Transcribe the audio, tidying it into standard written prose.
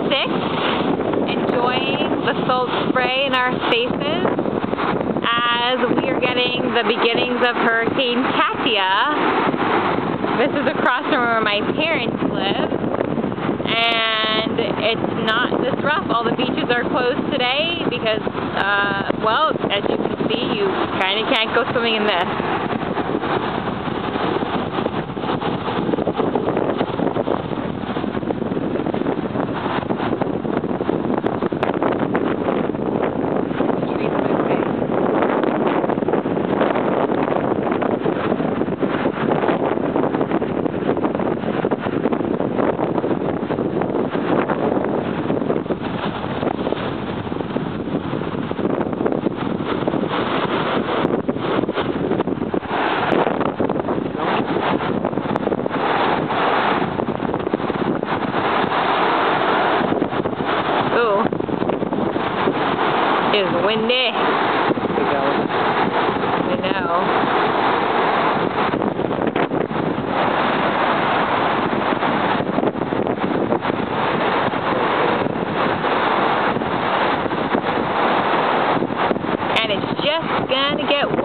enjoying the salt spray in our faces as we are getting the beginnings of Hurricane Katia. This is across from where my parents live, and it's not this rough. All the beaches are closed today because, well, as you can see, you kind of can't go swimming in this. It's windy. I know. And it's just gonna get